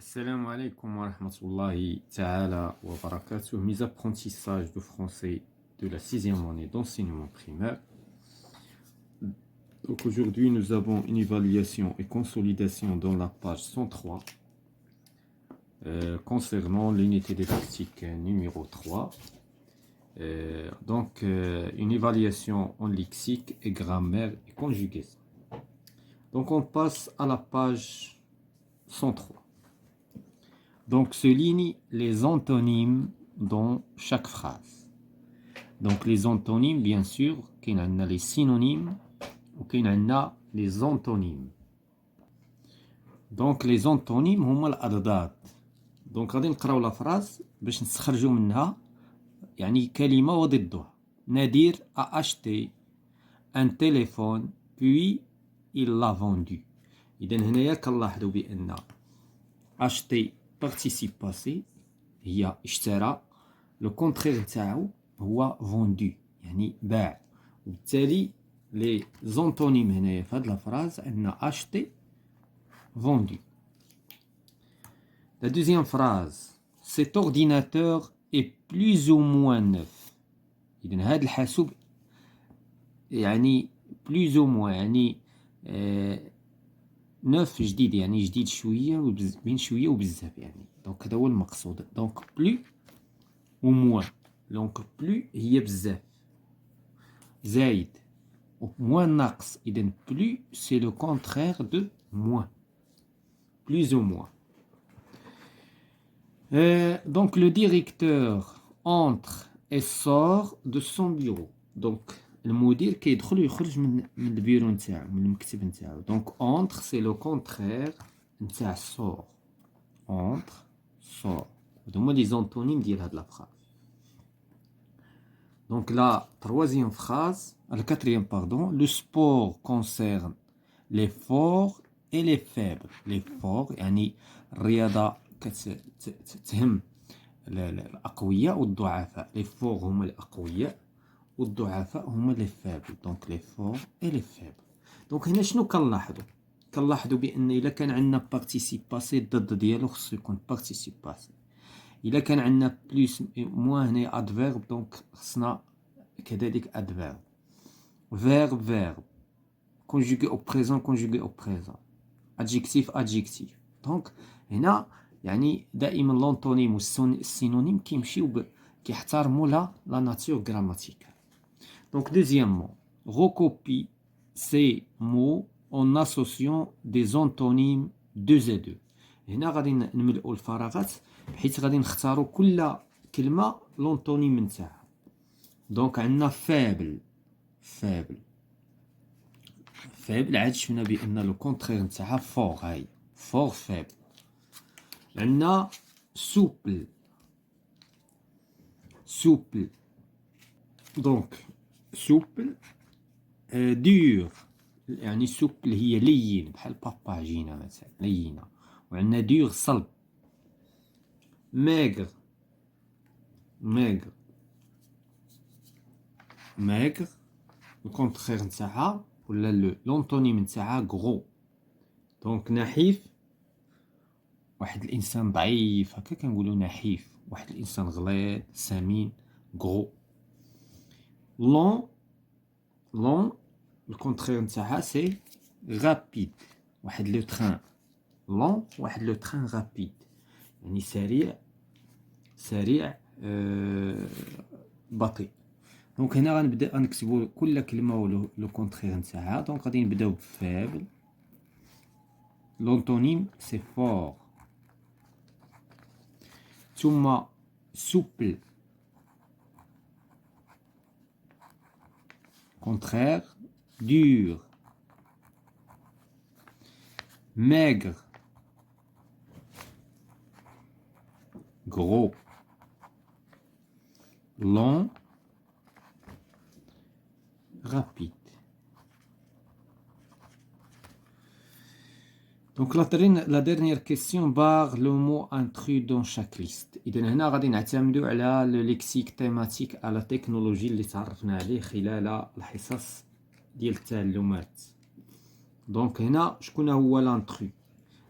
Assalamu alaikum wa rahmatullahi ta'ala wa barakatuh. Mes apprentissages de français de la sixième année d'enseignement primaire. Donc aujourd'hui, nous avons une évaluation et consolidation dans la page 103 concernant l'unité didactique numéro 3. Une évaluation en lexique et grammaire et conjugaison. Donc on passe à la page 103. Donc, souligne les antonymes dans chaque phrase. Donc, les antonymes, bien sûr, qu'il y a les synonymes ou qu'il y a les antonymes. Donc, les antonymes, هما الأضداد. Donc, غادي نقراو la phrase باش نستخرجوا منها يعني كلمة وضدها. Nadir a acheté un téléphone puis il l'a vendu. إذن هنايا كنلاحظوا بأن acheter participe passé هي اشترى لو كونترير نتاعو هو فوندو يعني باع وبالتالي لي زونتونيم هنايا في هاد لا فراز عندنا acheter vendu. La deuxième phrase, cet ordinateur est plus ou moins neuf. إذن هاد الحاسوب يعني plus ou moins يعني نوف جديد يعني جديد شويه بين شويه وبزاف يعني دونك هذا هو المقصود. دونك بلو و موان. دونك بلو هي بزاف زايد و موان ناقص. اذا بلو سي لو كونترير دو موان بلوز او موان. Donc le directeur entre et sort de son bureau. Donc المدير كيدخل ويخرج من البيرو نتاعو من المكتب نتاعو. دونك entre c'est le contraire نتاع sort. entre sort هما لي زونتونيم ديال هاد لا فراز. Donc la troisième phrase, la quatrième pardon, le sport concerne les forts et les faibles. Les forts يعني الرياضة كتهم الأقوياء والضعفاء. les forts هما الأقوياء والضعفاء هما لي فابل. دونك لي فور اي لي فابل. دونك هنا شنو كنلاحظوا بان الا كان عندنا بارتيسيب باسي الضد ديالو خصو يكون بارتيسيب باسي. الا كان عندنا بلوس موان هنا ادفيرب دونك خصنا كذلك ادفيرب. فيرب كونجوغي او بريزون كونجوغي او بريزون. ادجيكتيف. دونك هنا يعني دائما لونتونيم والسينونيم كيمشيو كيحترموا لا ناتور غراماتيكال. Donc, deuxièmement, recopie ces mots en associant des antonymes 2 et 2. هنا غادي نملئوا الفراغات بحيث غادي نختاروا كل كلمة لونتونيم نتاعها. دونك عندنا فابل عاد شفنا بأن لو كونترير نتاعها فور. هاي فور فابل. عندنا سوبل دونك سوبل دور يعني سوبل هي لين بحال باباجينا مثلا لينه. وعندنا دور صلب. ماغر الكونترير نتاعها ولا لونتونيم نتاعها غرو. دونك نحيف واحد الانسان ضعيف هكا كنقولوا نحيف. واحد الانسان غليظ سمين غرو. لون الكونترير نتاعها سي رابيد. واحد لو تران لون واحد لو تران رابيد يعني سريع بطيء. دونك هنا غنبدا نكتبوا كل كلمه ولو كونترير نتاعها. دونك غادي نبداو بفابل. لونتونيم سي فور. ثم سوبل contraire, dur, maigre, gros, long, rapide. Donc la dernière question barre le mot intrus dans chaque liste. إذا هنا غادي نعتمدوا على لو ليكسيك تيماتيك على التكنولوجي اللي تعرفنا عليه خلال الحصص ديال التعلمات. دونك هنا شكون هو لانترو؟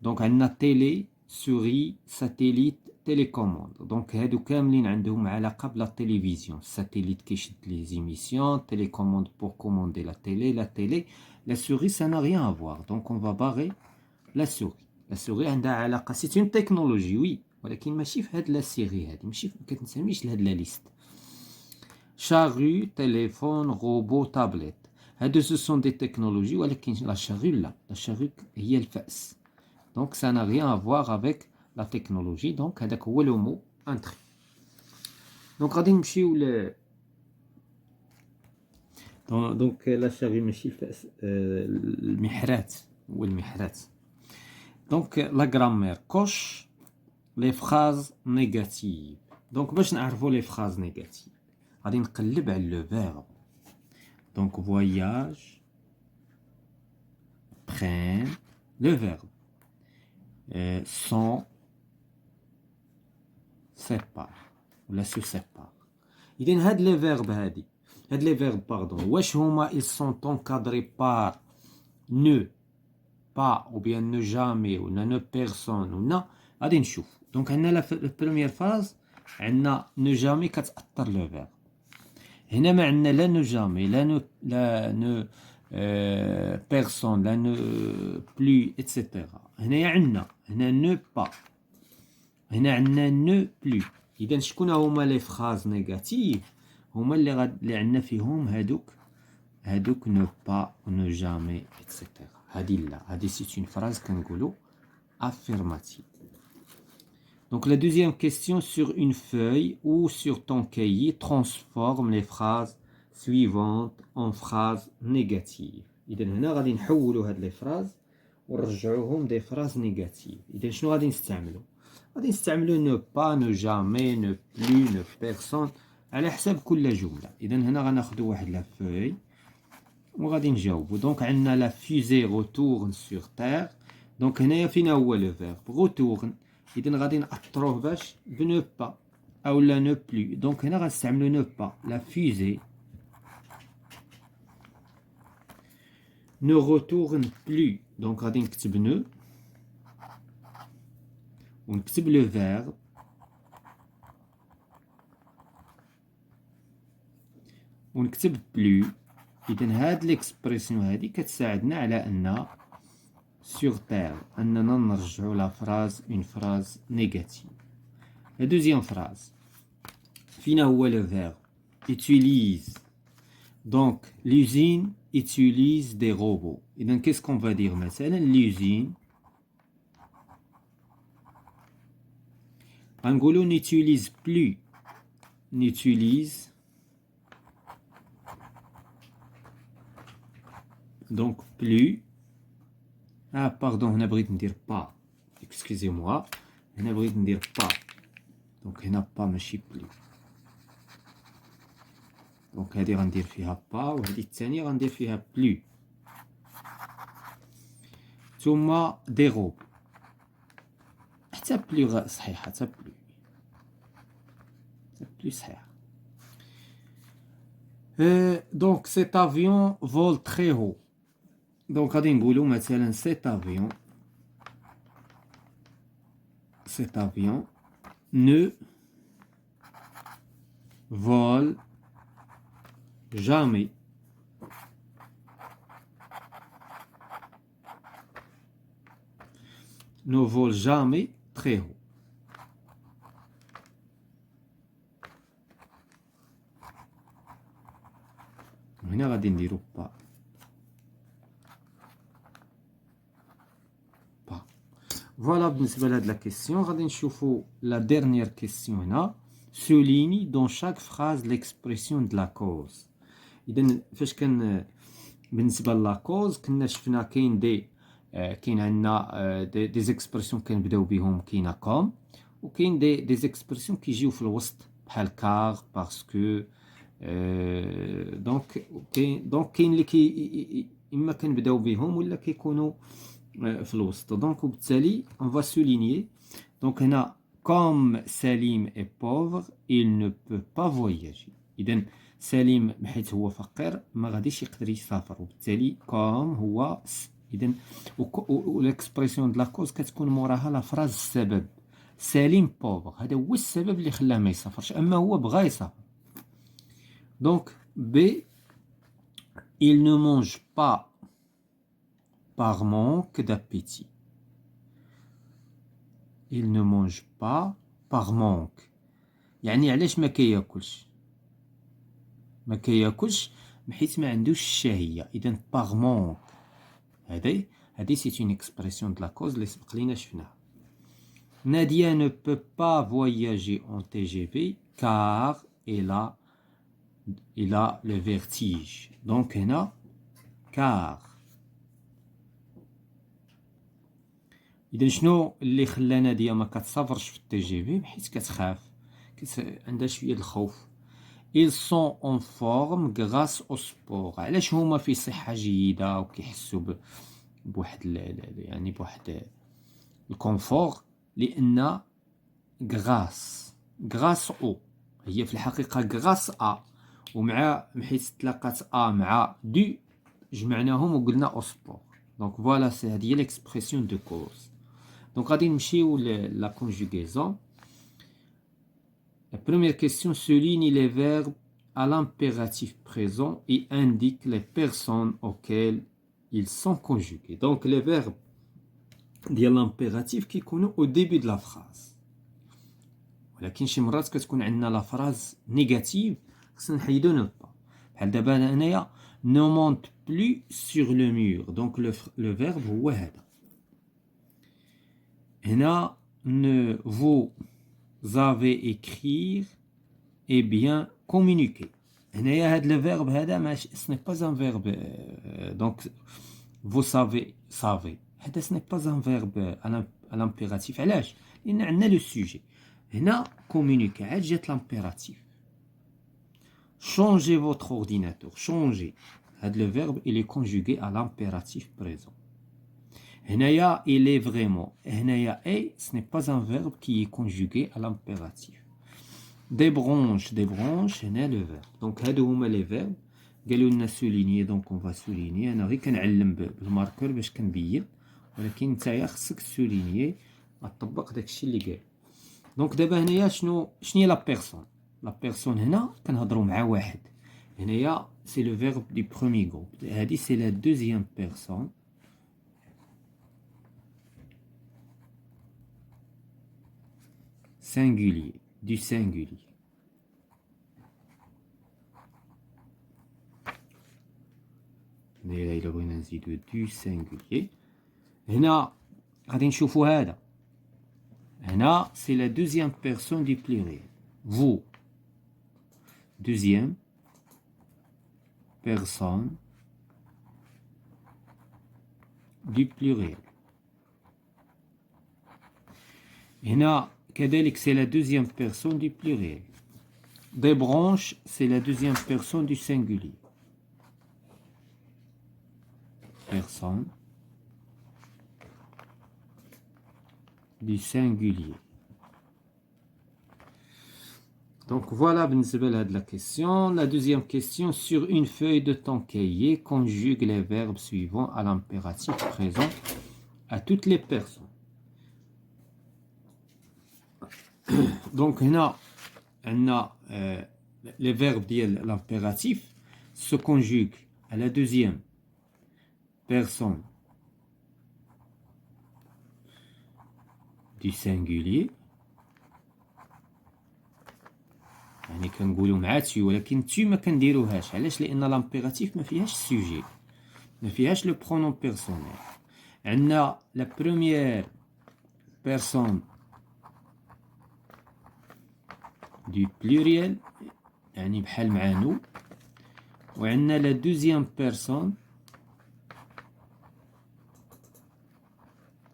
دونك عندنا تيلي souris, satellite, télécommande. Donc هادو كاملين عندهم علاقة بلا télévision. Satellite كيشد les émissions, télécommande pour commander la télé. La souris, ça n'a rien à voir. Donc on va barrer la souris. La souris عندها علاقة. C'est une technologie, oui. ولكن ماشي في هاد لا série هادي. ماشي كتنسميش لهاد لا liste. Charrue, téléphone, robot, tablette. هادو ce sont des technologies ولكن la charrue لا. La charrue هي الفأس. Donc ça n'a rien à voir avec la technologie. Donc هذاك هو le mot intrus. Donc غادي نمشيو ل donc la charrue ماشي الفأس المحرات هو المحرات. Donc la grammaire coche les phrases négatives. Donc باش نعرفوا les phrases négatives غادي نقلب على le verbe. Donc voyage, prenne, le verbe. Sont, sépare ولا se sépare. إذن هاد les verbes هاد les verbes pardon واش هما ils sont encadrés par ne, pas ou bien ne jamais ou ne personne ou na غادي نشوف. Donc عندنا la première phrase عندنا ne jamais كتأثر le verbe. هنا ما عندنا لا ne jamais لا ne personne لا ne plus etc. هنايا عندنا هنا ne pas هنا عندنا ne plus. إذا شكون هما لي فراز نيجاتيف هما اللي عندنا فيهم هادوك ne pas ne jamais etc. هادي لا هادي c'est une phrase كنقولوا affirmative. Donc la deuxième question, sur une feuille ou sur ton cahier, transforme les phrases suivantes en phrases négatives. إذا هنا غادي نحولوا هاد لي فراز ونرجعوهم دي فراز نيجاتيف. إذا شنو غادي نستعملوا؟ غادي نستعملوا ne pas, ne jamais, ne plus, ne personne على حساب كل جملة. إذا هنا غناخدو واحد لا فeuille وغادي نجاوبوا. دونك عندنا لا fusée retourne sur terre. دونك هنايا فينا هو لو verbe retourne. إذن غادي نأثروه باش بنو با أو لا نو بلو. دونك هنا غنستعملو نو با. لا فوزي نو روتورن بلو. دونك غادي نكتب نو ونكتب لو فيرب ونكتب بلو. إذن هاد ليكسبرسيون هادي كتساعدنا على أن sur terre أننا نرجعو لا phrase une phrase négative. La deuxième phrase فينا هو le verbe utilise. Donc l'usine utilise des robots. Et donc qu'est-ce qu'on va dire مثلا l'usine غنقولو n'utilise plus n'utilise donc plus. Ah pardon هنا بغيت ندير pas. Excusez-moi. هنا بغيت ندير pas. Donc هنا pas ماشي plus. دونك هادي غندير فيها با وهادي الثانية غندير فيها بلو. ثم دي روب حتى بلو صحيحة حتى بلو صحيحة. دونك cet avion vole très haut. دونك غادي نقولو مثلا cet avion ne vole jamais. Ne vole jamais très haut. هنا غادي نديرو با. Voilà بالنسبة لهاد لا كيسيون. غادي نشوفو لا dernière كيسيون هنا. Souligne dans chaque phrase l'expression de la cause. إذن فاش كان بالنسبة لا كوز كنا شفنا كاين عندنا دي زيكسبرسيون كنبداو بهم كاينه كوم وكاين دي زيكسبرسيون كيجيو في الوسط بحال كار باسكو. دونك كاين اللي اما كنبداو بهم ولا كيكونوا في الوسط. دونك وبالتالي on va souligner. دونك هنا comme Salim est pauvre il ne peut pas voyager. إذن سليم حيت هو فقير ما غاديش يقدر يسافر وبالتالي كوم هو إذن والإكسبرسيون دو لا كوز كتكون موراها لا فراز السبب. سليم بوفر هذا هو السبب اللي خلاه ما يسافرش، أما هو بغا يسافر. دونك بي il ne mange pas par manque d'appétit. Il ne mange pas par manque. يعني علاش ما كياكلش؟ ما كياكلش حيت ما عندوش الشهية. إذن par manque هذه سي اون اكسبرسيون دو لا كوز اللي سبق لينا شفناها. Nadia ne peut pas voyager en TGV car il a le vertige. Donc هنا car. إذا شنو اللي خلى نادية ما كتسافرش في التي جي في؟ حيت كتخاف، عندها شوية الخوف. Ils sont en forme grâce au sport. علاش هما في صحة جيدة وكيحسوا بواحد يعني بواحد الكونفور؟ لأن غراس او هي في الحقيقة غراس ا، ومع حيت تلاقات ا مع دو جمعناهم وقلنا او سبور. دونك فوالا سي هذه هي ليكسبرسيون دو كوز. دونك غادي نمشيو لا كونجوغيزون. La première question souligne les verbes à l'impératif présent et indique les personnes auxquelles ils sont conjugués. Donc les verbes ديال l'impératif كيكونوا au début de la phrase. ولكن شي مرات كتكون عندنا لا فراز نيجاتيف خصنا نحيدو نو با. بحال دابا هنايا ne monte plus sur le mur. Donc le verbe هو هذا. هنا ne vous avez écrire et bien communiquer. هنايا هاد le verbe هذا ماشي ce n'est pas un verbe donc vous savez هذا ce n'est pas un verbe à l'impératif. علاش؟ لأن عندنا لو سوجي. هنا communiquer عاد جات l'impératif. Changez votre ordinateur. Changer. Le verbe il est conjugué à l'impératif présent. هنايا il est vraiment. هنايا est ce n'est pas un verbe qui est conjugué à l'impératif. Des branches هنا le verbe. Donc هادو هما les verbes. قالوا لنا souligner donc on va souligner. انا غير كنعلم بالماركر باش كنبين، ولكن نتايا خصك souligner طبق داكشي اللي قال. دونك دابا هنايا شنو هي لا بيرسون؟ لا بيرسون هنا كنهضروا مع واحد. هنايا سي لو فيرب دي بروميي غروب. هادي سي لا دوزيام بيرسون. singulier du singulier. هنايا إلا بغينا نزيدو du singulier. هنا غادي نشوفو هذا. هنا سي لا دوزيام بيرسون دي pluriel. vous. Deuxième personne du pluriel. هنا كذلك c'est la deuxième personne du pluriel. Des branches c'est la deuxième personne du singulier. Personne du singulier. Donc voilà بالنسبة لهاد la question. La deuxième question, sur une feuille de ton cahier, conjugue les verbes suivants à l'impératif présent à toutes les personnes. Donc هنا عندنا les verbes ديال l'impératif se conjuguent à la deuxième personne du singulier. يعني كنقولوا مع تو، ولكن تو ما كنديروهاش. علاش؟ لان لامبيراتيف ما فيهاش السوجي، ما فيهاش لو برونون بيرسونيل. عندنا لا بروميير بيرسون دو بلوريال يعني بحال مع نو، وعندنا لا دوزيام بيرسون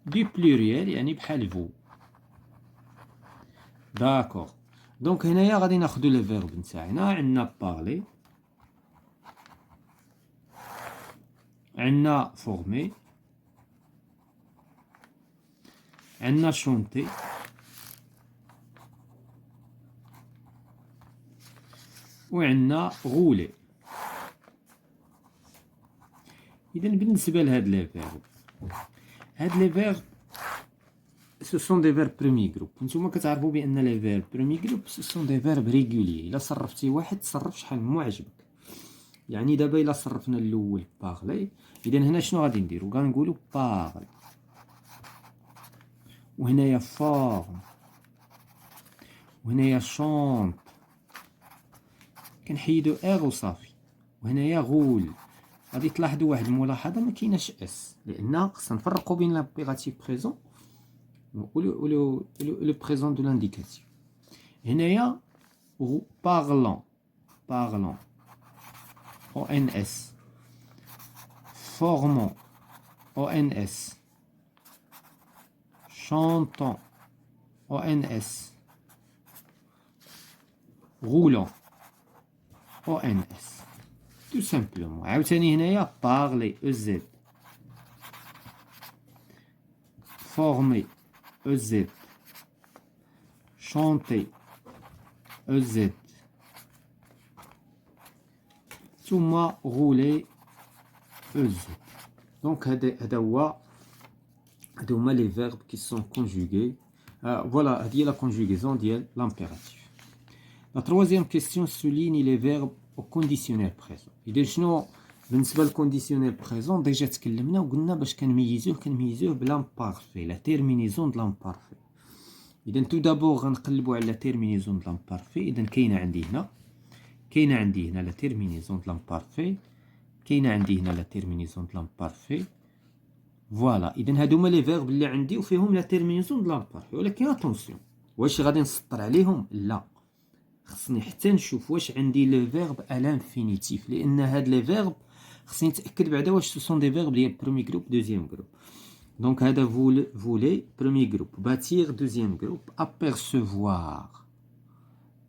دو بلوريال يعني بحال فو. داكوغ. دونك هنايا غادي ناخدو لو فيرب نتاعنا. عندنا بارلي، عندنا فورمي، عندنا شونتي، وعندنا غولي. إذا بالنسبة لهاد لي فيرب، هاد لي فيرب ce sont des verbes premier groupe. نتوما كتعرفوا بأن لي فيرب premier groupe ce sont des verbes réguliers. إلا صرفتي واحد تصرف شحال ما عجبك. يعني دابا إلا صرفنا الأول parler، إذا هنا شنو غادي نديرو؟ غنقولو parle، وهنايا forme، وهنايا chante، كنحيدو اغ وصافي، وهنايا غول. غادي تلاحظوا واحد الملاحظه، ما كايناش اس، لان خصنا نفرقوا بين لابيغاتيف بريزون و لو بريزون دو لانديكاتيف. هنايا بارلون، بارلون او ان اس، فورمون او ان اس، شانطون او ان اس، غولون او ان اس. tout simplement. عاوتاني هنايا parler EZ، former EZ، chanter EZ، ثم rouler EZ. Donc هذا هو، هادو هما les verbes qui sont conjugués. Voilà, هذه la conjugaison ديال l'impératif. La troisième question souligne les verbes au conditionnel présent. إذا شنو بالنسبة للكونديسيونيل بريزون؟ ديجا تكلمنا وقلنا باش كنميزوه بلامبارفي، لا تيرمينيزون د لامبارفي. إذا تو دابور غنقلبو على لا تيرمينيزون د لامبارفي. إذا كاينة عندي هنا لا تيرمينيزون د لامبارفي، كاينة عندي هنا لا تيرمينيزون د لامبارفي. فوالا، إذا هادو هما لي فيرب اللي عندي وفيهم لا تيرمينيزون د لامبارفي. ولكن اتونسيون، واش غادي نسطر عليهم؟ لا، خصني حتى نشوف واش عندي لو فيرب ا لانفينيتيف، لان هاد لي فيرب خصني نتاكد بعدا واش سون دي فيرب ديال برومي جروب دوزيام جروب. دونك هذا فولي برومي جروب، باتير دوزيام جروب، ابيرسوفوار،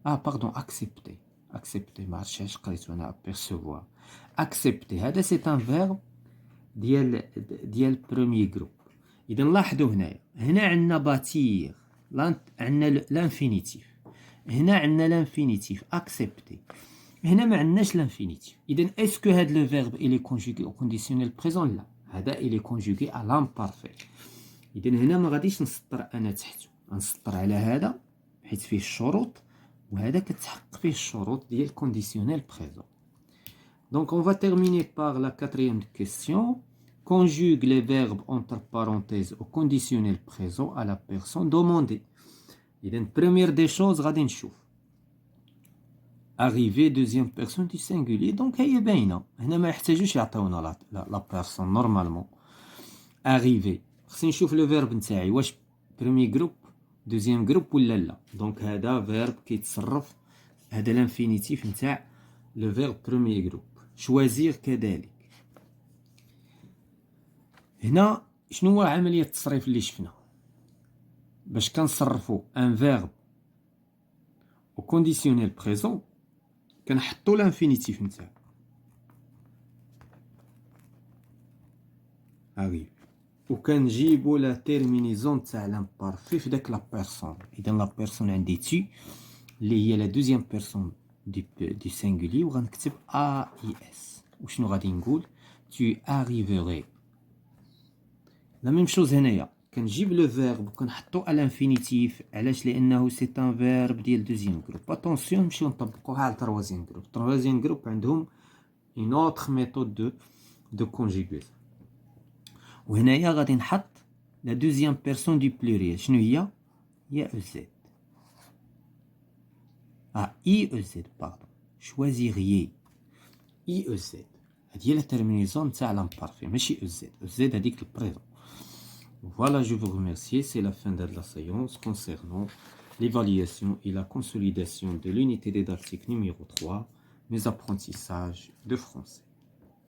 باردون اكسبتي ما عرفتش علاش قريتو انا ابيرسوفوار. اكسبتي هذا سي ان فيرب ديال برومي جروب. اذا لاحظوا هنا عندنا باتير، عندنا لانفينيتيف، هنا عندنا لانفينيتيف اكسبتي، هنا ما عندناش لانفينيتيف. اذا اسكو هاد لو فيرب الي كونجوغي او كونديسيونيل بريزون؟ لا، هذا الي كونجوغي ا لامبارفي. اذا هنا ما غاديش نسطر انا تحته، غنسطر على هذا حيت فيه الشروط، وهذا كتحقق فيه الشروط ديال كونديسيونيل بريزون. دونك اون فا تيرميني بار لا كاتريام كيسيون. conjugue les verbes entre parenthèses au conditionnel présent à la personne demandée. إذا première des choses غادي نشوف arrivé deuxième personne du singulier. donc هي باينه هنا، ما يحتاجوش يعطيونا لا بيرسون. نورمالمون arrivé خصني نشوف لو فيرب نتاعي واش بريمي جروب دوزيام جروب ولا لا. دونك هذا فيرب كيتصرف، هذا لانفينيتيف نتاع لو فيرب بريمي جروب. choisir كذلك. هنا شنو هو عمليه التصريف اللي شفنا باش كنصرفوا ان فيرب او كونديسيونيل بريزون؟ كنحطوا لانفينيتيف نتاعو arrive، وكنجيبوا لا تيرمينيزون تاع لامبارفي في داك لا بيرسون. اذا لا بيرسون عندي تي اللي هي لا دوزيام بيرسون دي سينغولي، وغنكتب ا اي اس. وشنو غادي نقول؟ tu arriverais. لا ميم شوز هنايا، كنجيب لو فيرب وكنحطو ا لانفينيتيف. علاش؟ لانه سي ان فيرب ديال دوزيام جروب. اتونسيون نمشيو نطبقوها على تروازيام جروب. تروازيام جروب عندهم اون اوتر ميثود دو كونجيغاسيون. وهنايا غادي نحط لا دوزيام بيرسون دو بلوريال. شنو هي؟ هي او زد. اي او زد باردون، شوازيغيي اي او زد. هادي هي لا تيرمينيزون تاع لامبارفي، ماشي او زد. او زد هذيك البريزون. Voilà, je vous remercie. C'est la fin de la séance concernant l'évaluation et la consolidation de l'unité didactique numéro 3, mes apprentissages de français.